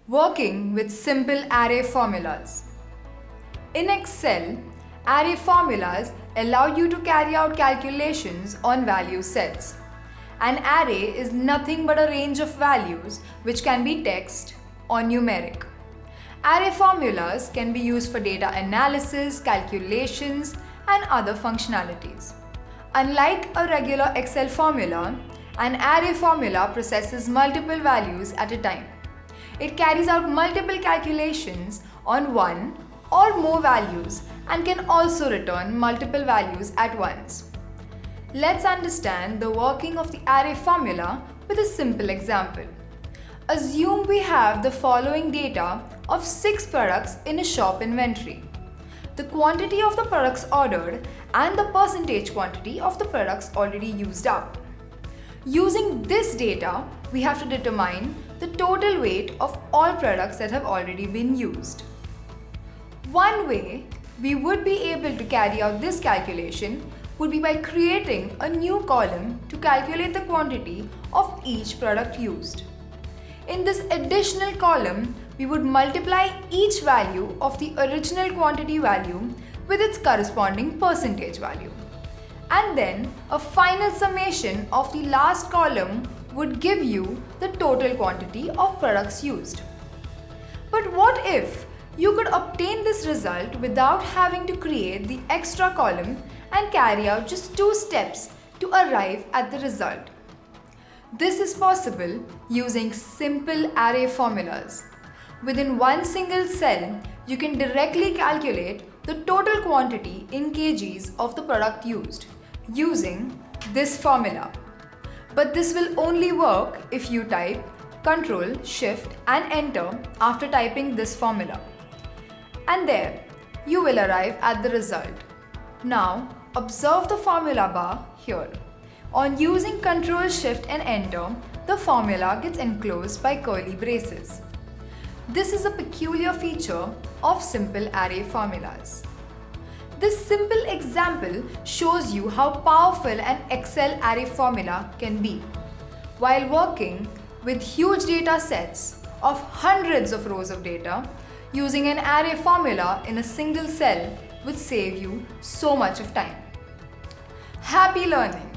Working with simple array formulas. In Excel, array formulas allow you to carry out calculations on value sets. An array is nothing but a range of values which can be text or numeric. Array formulas can be used for data analysis, calculations, and other functionalities. Unlike a regular Excel formula, an array formula processes multiple values at a time. It carries out multiple calculations on one or more values and can also return multiple values at once. Let's understand the working of the array formula with a simple example. Assume we have the following data of 6 products in a shop inventory. The quantity of the products ordered and the percentage quantity of the products already used up. Using this data, we have to determine the total weight of all products that have already been used. One way we would be able to carry out this calculation would be by creating a new column to calculate the quantity of each product used. In this additional column, we would multiply each value of the original quantity value with its corresponding percentage value. And then a final summation of the last column would give you the total quantity of products used. But what if you could obtain this result without having to create the extra column and carry out just 2 steps to arrive at the result? This is possible using simple array formulas. Within one single cell, you can directly calculate the total quantity in kgs of the product used using this formula. But this will only work if you type Ctrl Shift and Enter after typing this formula. And there, you will arrive at the result. Now, observe the formula bar here. On using Ctrl Shift and Enter, the formula gets enclosed by curly braces. This is a peculiar feature of simple array formulas. This simple example shows you how powerful an Excel array formula can be. While working with huge data sets of hundreds of rows of data, using an array formula in a single cell would save you so much of time. Happy learning!